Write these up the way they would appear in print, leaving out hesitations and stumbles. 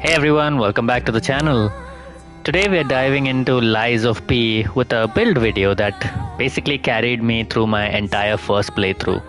Hey everyone, welcome back to the channel. Today we are diving into Lies of P with a build video that basically carried me through my entire first playthrough.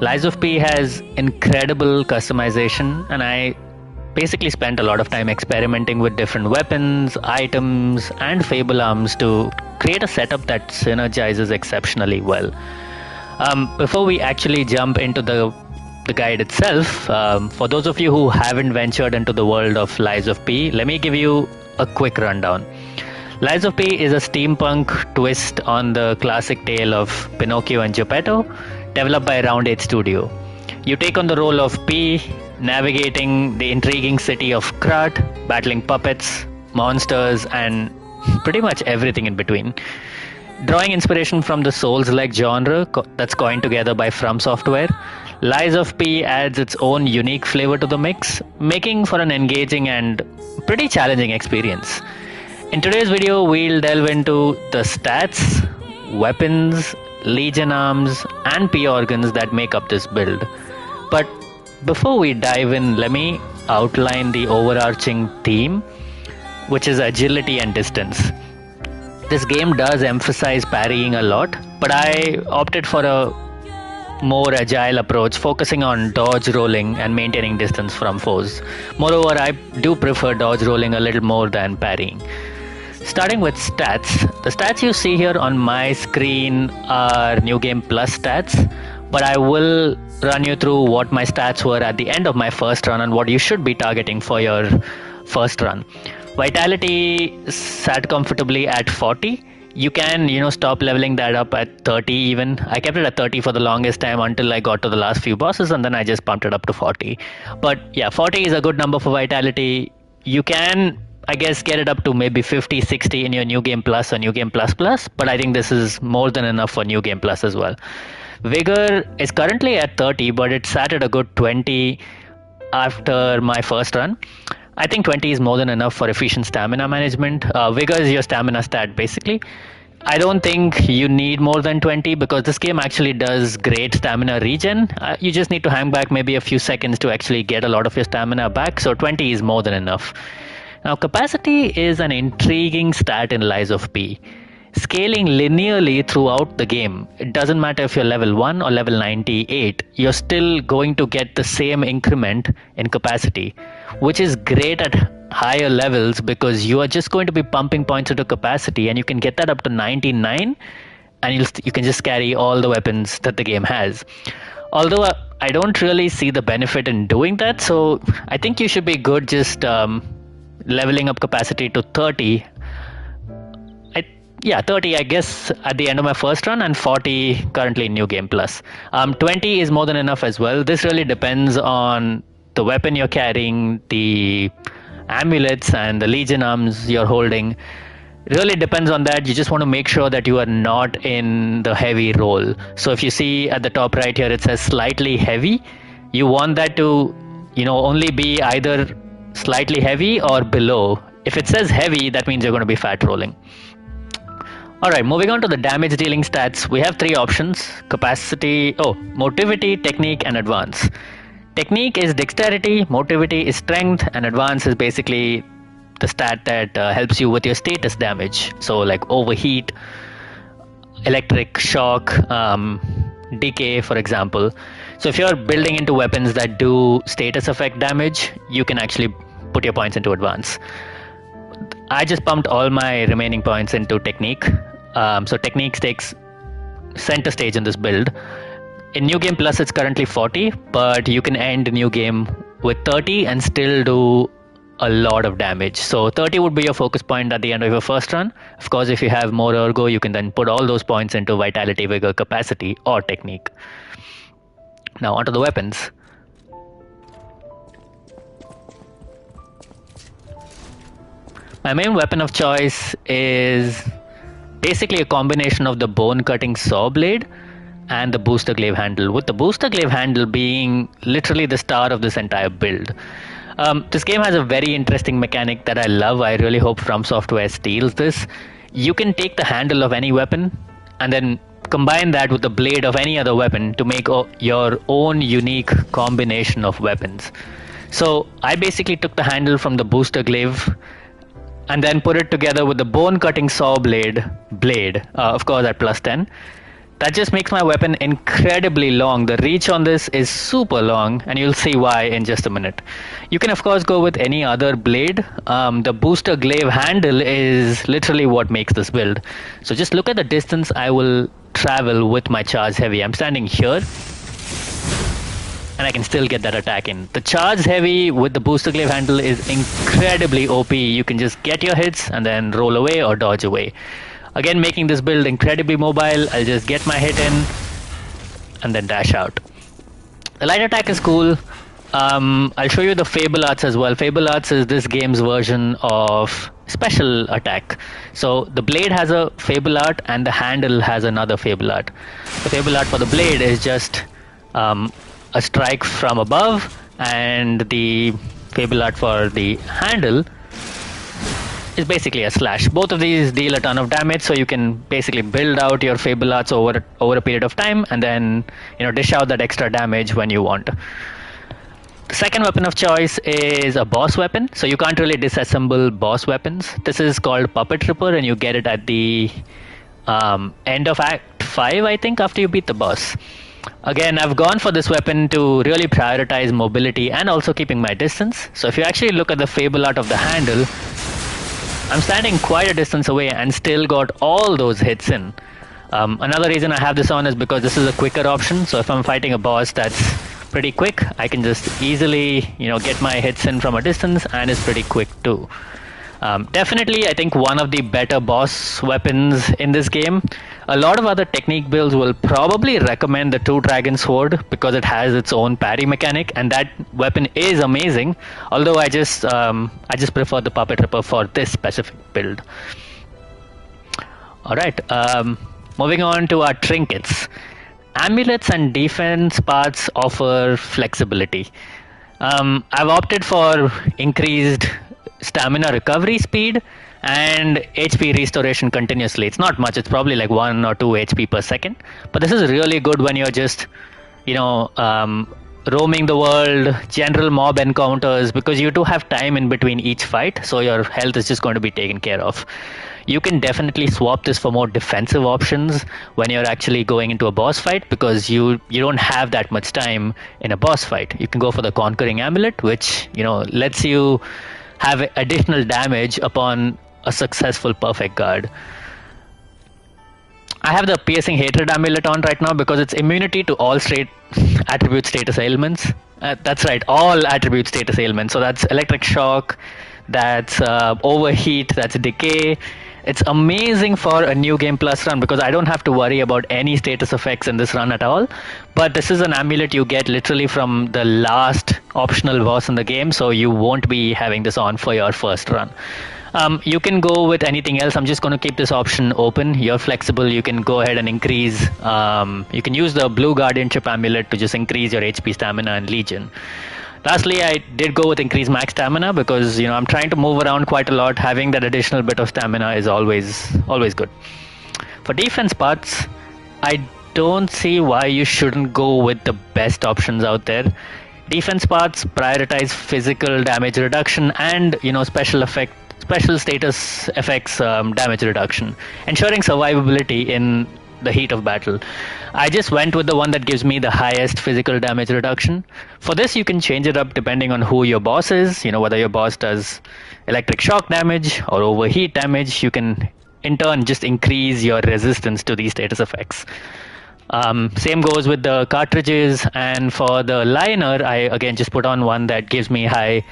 Lies of P has incredible customization, and I basically spent a lot of time experimenting with different weapons, items, and fable arms to create a setup that synergizes exceptionally well. Before we actually jump into the guide itself, for those of you who haven't ventured into the world of Lies of P, let me give you a quick rundown. Lies of P is a steampunk twist on the classic tale of Pinocchio and Geppetto, developed by Round 8 Studio. You take on the role of P, navigating the intriguing city of Krat, battling puppets, monsters, and pretty much everything in between. Drawing inspiration from the Souls-like genre that's coined together by From Software, Lies of P adds its own unique flavor to the mix, making for an engaging and pretty challenging experience. In today's video, we'll delve into the stats, weapons, legion arms, and P organs that make up this build. But before we dive in, let me outline the overarching theme, which is agility and distance. This game does emphasize parrying a lot, but I opted for a more agile approach, focusing on dodge rolling and maintaining distance from foes. Moreover, I do prefer dodge rolling a little more than parrying. Starting with stats, the stats you see here on my screen are New Game Plus stats, but I will run you through what my stats were at the end of my first run and what you should be targeting for your first run. Vitality sat comfortably at 40. You can, stop leveling that up at 30 even. I kept it at 30 for the longest time until I got to the last few bosses, and then I just pumped it up to 40. But yeah, 40 is a good number for Vitality. You can, I guess, get it up to maybe 50, 60 in your New Game Plus or New Game Plus Plus, but I think this is more than enough for New Game Plus as well. Vigor is currently at 30, but it sat at a good 20 after my first run. I think 20 is more than enough for efficient stamina management. Vigor is your stamina stat, basically. I don't think you need more than 20 because this game actually does great stamina regen. You just need to hang back maybe a few seconds to actually get a lot of your stamina back, so 20 is more than enough. Now, capacity is an intriguing stat in Lies of P. Scaling linearly throughout the game, it doesn't matter if you're level 1 or level 98, you're still going to get the same increment in capacity, which is great at higher levels because you are just going to be pumping points into capacity, and you can get that up to 99, and you can just carry all the weapons that the game has. Although I don't really see the benefit in doing that, so I think you should be good just leveling up capacity to 30. 30 I guess at the end of my first run, and 40 currently in New Game Plus. 20 is more than enough as well. This really depends on the weapon you're carrying, the amulets and the legion arms you're holding. It really depends on that. You just want to make sure that you are not in the heavy roll. So if you see at the top right here, it says slightly heavy. You want that to, only be either slightly heavy or below. If it says heavy, that means you're going to be fat rolling. Alright, moving on to the damage dealing stats, we have three options: motivity, technique, and advance. Technique is dexterity, motivity is strength, and advance is basically the stat that helps you with your status damage. So like overheat, electric shock, decay, for example. So if you're building into weapons that do status effect damage, you can actually put your points into advance. I just pumped all my remaining points into technique. So technique takes center stage in this build. In New Game Plus, it's currently 40, but you can end New Game with 30 and still do a lot of damage. So 30 would be your focus point at the end of your first run. Of course, if you have more ergo, you can then put all those points into vitality, vigor, capacity, or technique. Now onto the weapons. My main weapon of choice is basically a combination of the bone cutting saw blade and the booster glaive handle, with the booster glaive handle being literally the star of this entire build. This game has a very interesting mechanic that I love. I really hope From Software steals this. You can take the handle of any weapon and then combine that with the blade of any other weapon to make your own unique combination of weapons. So I basically took the handle from the booster glaive and then put it together with the bone cutting saw blade, of course at plus 10. That just makes my weapon incredibly long. The reach on this is super long, and you'll see why in just a minute. You can of course go with any other blade. The booster glaive handle is literally what makes this build. So just look at the distance I will travel with my charge heavy. I'm standing here, and I can still get that attack in. The charge heavy with the booster glaive handle is incredibly OP. You can just get your hits and then roll away or dodge away. Again, making this build incredibly mobile. I'll just get my hit in and then dash out. The light attack is cool. I'll show you the Fable Arts as well. Fable Arts is this game's version of special attack. So the blade has a Fable Art and the handle has another Fable Art. The Fable Art for the blade is just a strike from above, and the Fable Art for the handle is basically a slash. Both of these deal a ton of damage, so you can basically build out your Fable Arts over a period of time and then dish out that extra damage when you want. The second weapon of choice is a boss weapon, so you can't really disassemble boss weapons. This is called Puppet Ripper, and you get it at the end of Act 5, I think, after you beat the boss. Again, I've gone for this weapon to really prioritize mobility and also keeping my distance. So if you actually look at the Fable Art of the handle, I'm standing quite a distance away and still got all those hits in. Another reason I have this on is because this is a quicker option. So if I'm fighting a boss that's pretty quick, I can just easily get my hits in from a distance, and it's pretty quick too. Definitely, I think one of the better boss weapons in this game. A lot of other technique builds will probably recommend the Two Dragon Sword because it has its own parry mechanic, and that weapon is amazing. Although I just prefer the Puppet Ripper for this specific build. All right, moving on to our trinkets. Amulets and defense parts offer flexibility. I've opted for increased stamina recovery speed and HP restoration continuously. It's not much, it's probably like 1 or 2 HP per second, but this is really good when you're just roaming the world, general mob encounters, because you do have time in between each fight, so your health is just going to be taken care of. You can definitely swap this for more defensive options when you're actually going into a boss fight, because you don't have that much time in a boss fight. You can go for the Conquering Amulet, which lets you have additional damage upon a successful perfect guard. I have the Piercing Hatred Amulet on right now because it's immunity to all attribute status ailments. That's right, all attribute status ailments. So that's electric shock, that's overheat, that's decay. It's amazing for a new game plus run because I don't have to worry about any status effects in this run at all. But this is an amulet you get literally from the last optional boss in the game, so you won't be having this on for your first run. You can go with anything else. I'm just going to keep this option open. You're flexible. You can go ahead and increase. You can use the Blue Guardianship Amulet to just increase your HP, stamina, and Legion. Lastly, I did go with increased max stamina because I'm trying to move around quite a lot. Having that additional bit of stamina is always good. For defense parts, I don't see why you shouldn't go with the best options out there. Defense parts prioritize physical damage reduction and special status effects damage reduction, ensuring survivability in the heat of battle. I just went with the one that gives me the highest physical damage reduction. For this, you can change it up depending on who your boss is. Whether your boss does electric shock damage or overheat damage, you can in turn just increase your resistance to these status effects. Same goes with the cartridges, and for the liner, I again just put on one that gives me high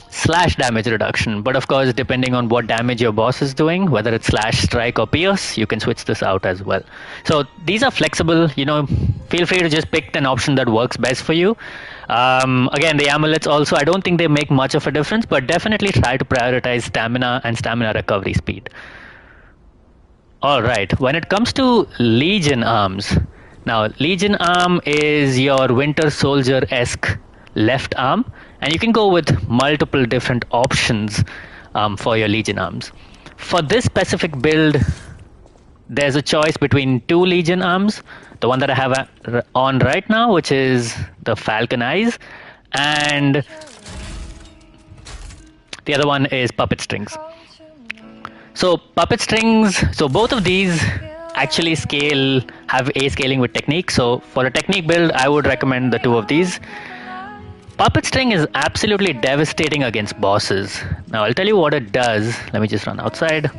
slash damage reduction. But of course, depending on what damage your boss is doing, whether it's slash, strike, or pierce, you can switch this out as well. So these are flexible. Feel free to just pick an option that works best for you. Again, the amulets also, I don't think they make much of a difference, but definitely try to prioritize stamina and stamina recovery speed. Alright, when it comes to Legion arms, now Legion arm is your Winter Soldier-esque left arm, and you can go with multiple different options for your Legion arms. For this specific build, there's a choice between 2 Legion arms. The one that I have on right now, which is the Falcon Eyes, and the other one is Puppet Strings. So puppet strings, so both of these actually have A scaling with technique. So for a technique build, I would recommend the two of these. Puppet string is absolutely devastating against bosses. Now I'll tell you what it does. Let me just run outside.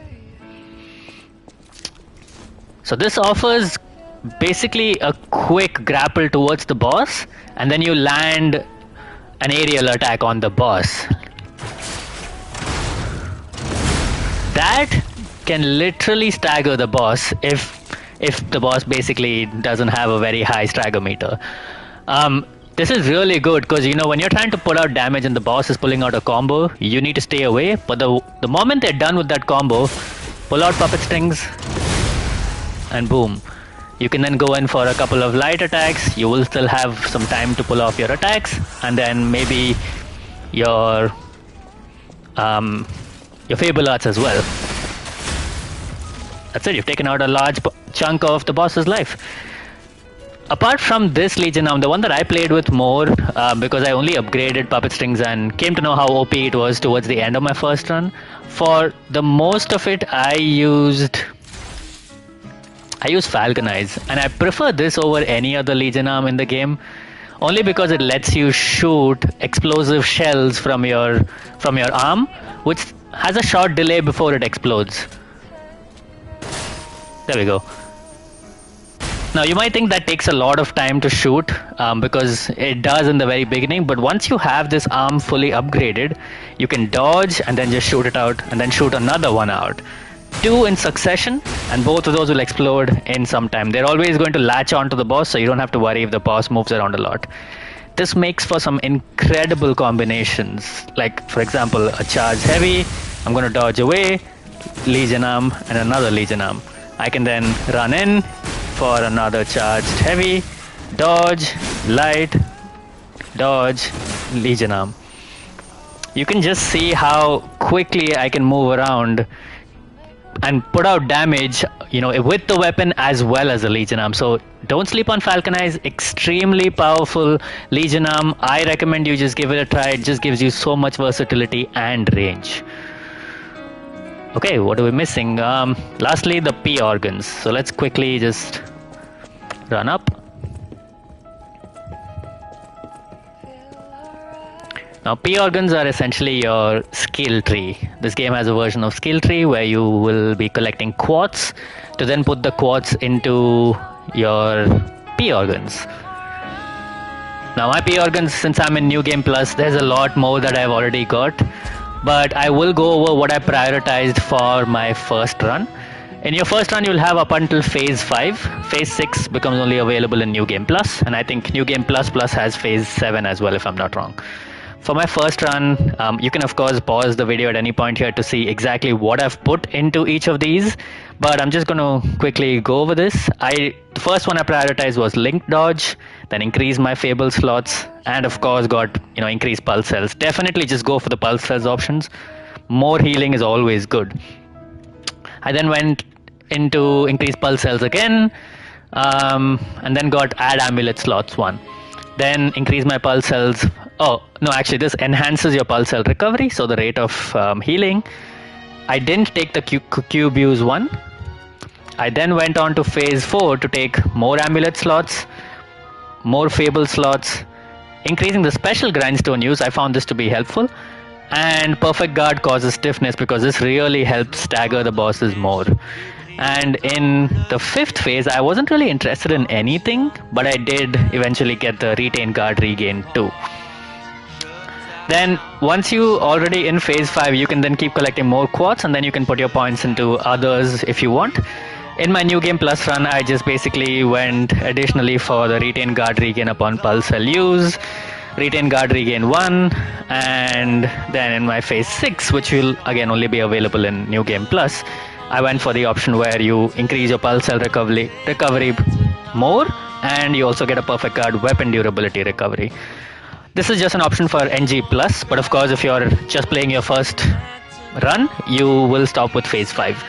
So this offers basically a quick grapple towards the boss, and then you land an aerial attack on the boss. That can literally stagger the boss if the boss basically doesn't have a very high stagger meter. This is really good because when you're trying to pull out damage and the boss is pulling out a combo, you need to stay away. But the moment they're done with that combo, pull out puppet strings, and boom, you can then go in for a couple of light attacks. You will still have some time to pull off your attacks, and then maybe your Fable Arts as well. That's it, you've taken out a large chunk of the boss's life. Apart from this Legion Arm, the one that I played with more, because I only upgraded Puppet Strings and came to know how OP it was towards the end of my first run. For the most of it, I used Falcon Eyes, and I prefer this over any other Legion Arm in the game. Only because it lets you shoot explosive shells from your arm, which has a short delay before it explodes. There we go. Now you might think that takes a lot of time to shoot, because it does in the very beginning, but once you have this arm fully upgraded, you can dodge and then just shoot it out and then shoot another one out. 2 in succession, and both of those will explode in some time. They're always going to latch onto the boss, so you don't have to worry if the boss moves around a lot. This makes for some incredible combinations, like for example a charge heavy, I'm going to dodge away, Legion Arm and another Legion Arm. I can then run in for another charged heavy, dodge, light, dodge, Legion Arm. You can just see how quickly I can move around and put out damage, with the weapon as well as the Legion Arm. So don't sleep on Falcon Eyes, extremely powerful Legion Arm. I recommend you just give it a try. It just gives you so much versatility and range. Okay, what are we missing? Lastly, the P organs. So let's quickly just run up. Now, P organs are essentially your skill tree. This game has a version of skill tree where you will be collecting quartz to then put the quartz into your P organs. Now, my P organs, since I'm in New Game Plus, there's a lot more that I've already got, but I will go over what I prioritized for my first run. In your first run, you'll have up until Phase 5. Phase 6 becomes only available in New Game Plus, and I think New Game Plus Plus has Phase 7 as well, if I'm not wrong. For my first run, you can of course pause the video at any point here to see exactly what I've put into each of these, but I'm just going to quickly go over this. The first one I prioritized was Link Dodge, then increased my Fable slots, and of course got increased Pulse Cells. Definitely just go for the Pulse Cells options. More healing is always good. I then went into increased Pulse Cells again, and then got Add Amulet slots 1. Then increase my Pulse Cells. Oh, no, actually this enhances your Pulse Cell recovery, so the rate of healing. I didn't take the Cube Use 1. I then went on to Phase 4 to take more Amulet slots, more Fable slots, increasing the special Grindstone use. I found this to be helpful. And Perfect Guard causes stiffness because this really helps stagger the bosses more. And in the 5th phase, I wasn't really interested in anything, but I did eventually get the Retain Guard Regain too. Then once you already in Phase 5, you can then keep collecting more quartz, and then you can put your points into others if you want. In my New Game Plus run, I just basically went additionally for the Retain Guard Regain upon Pulse Cell use, Retain Guard Regain 1, and then in my Phase 6, which will again only be available in New Game Plus, I went for the option where you increase your Pulse Cell recovery more, and you also get a Perfect Guard Weapon Durability recovery. This is just an option for NG Plus, but of course if you're just playing your first run, you will stop with Phase 5.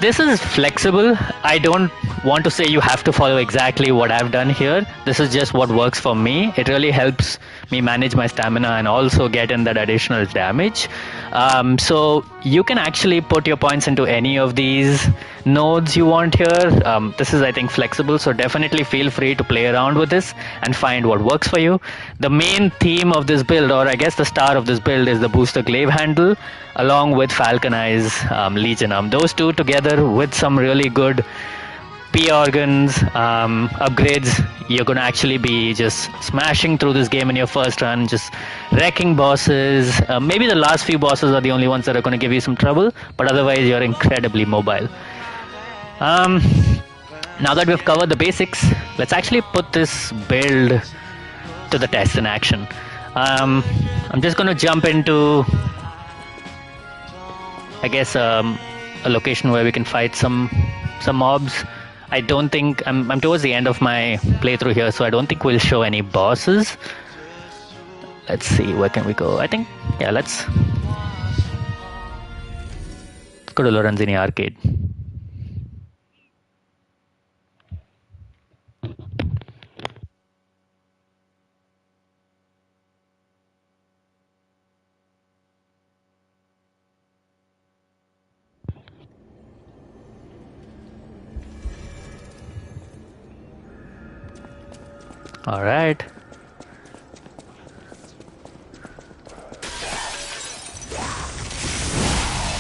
This is flexible. I don't want to say you have to follow exactly what I've done here. This is just what works for me. It really helps me manage my stamina and also get in that additional damage. So you can actually put your points into any of these nodes you want here. This is, I think, flexible, so definitely feel free to play around with this and find what works for you. The main theme of this build, or I guess the star of this build, is the booster glaive handle along with Falcon Eyes Legion Arm. Those two together with some really good P organs upgrades, you're going to actually be just smashing through this game in your first run, just wrecking bosses. Maybe the last few bosses are the only ones that are going to give you some trouble, but otherwise you're incredibly mobile. Now that we've covered the basics, let's actually put this build to the test in action. I'm just going to jump into, I guess, a location where we can fight some mobs. I don't think I'm towards the end of my playthrough here, so I don't think we'll show any bosses. Let's see, where can we go? I think, yeah, let's go to Lorenzini Arcade. All right.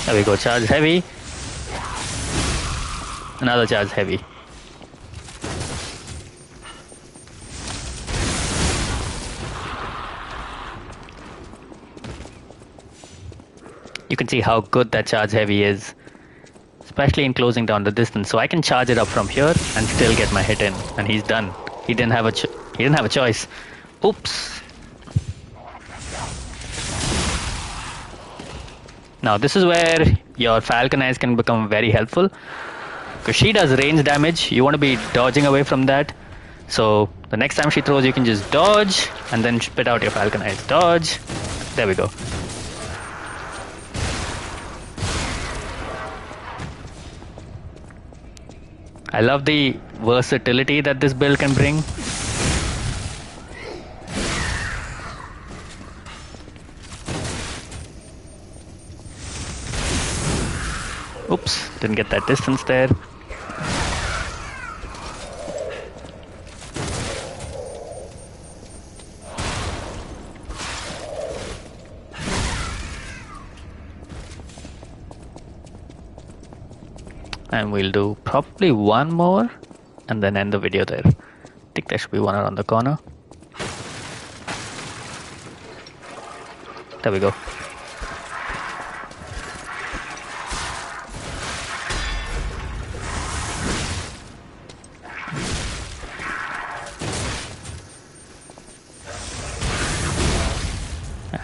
There we go, charge heavy. Another charge heavy. You can see how good that charge heavy is, especially in closing down the distance. So I can charge it up from here and still get my hit in, and he's done. He didn't have a choice. Oops. Now this is where your Falcon Eyes can become very helpful, because she does range damage. You want to be dodging away from that. So the next time she throws, you can just dodge and then spit out your Falcon Eyes. Dodge. There we go. I love the versatility that this build can bring. Oops, didn't get that distance there. And we'll do probably one more and then end the video there. I think there should be one around the corner. There we go.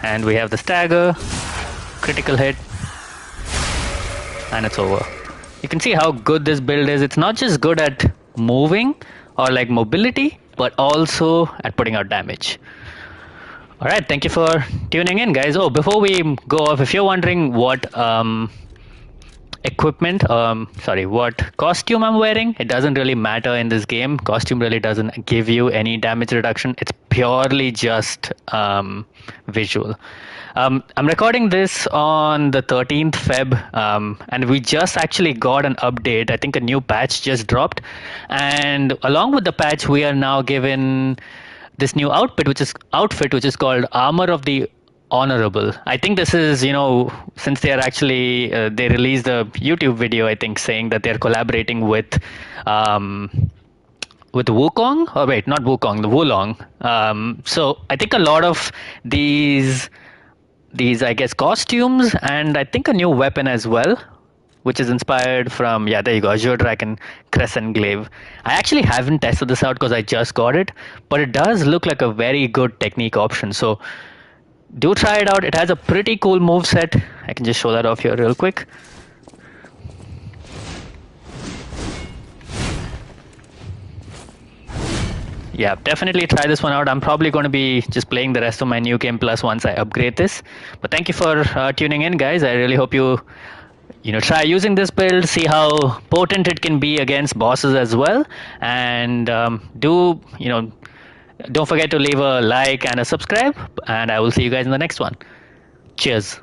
And we have the stagger, critical hit, and it's over. You can see how good this build is. It's not just good at moving or like mobility, but also at putting out damage. Alright, thank you for tuning in, guys. Oh, before we go off, if you're wondering what what costume I'm wearing, it doesn't really matter in this game. Costume really doesn't give you any damage reduction. It's purely just visual. I'm recording this on the 13th Feb, and we just actually got an update. I think a new patch just dropped, and along with the patch, we are now given this new outfit, which is called Armor of the Honorable. I think this is, since they are actually they released a YouTube video, I think, saying that they're collaborating with Wukong. Oh wait, not Wukong, the Wulong. So I think a lot of these I guess costumes, and I think a new weapon as well, which is inspired from, yeah, there you go, Azure Dragon Crescent Glaive. I actually haven't tested this out because I just got it, but it does look like a very good technique option. So do try it out. It has a pretty cool move set. I can just show that off here real quick. Yeah, definitely try this one out. I'm probably going to be just playing the rest of my New Game Plus once I upgrade this. But thank you for tuning in, guys. I really hope you try using this build, see how potent it can be against bosses as well, and don't forget to leave a like and a subscribe, and I will see you guys in the next one. Cheers.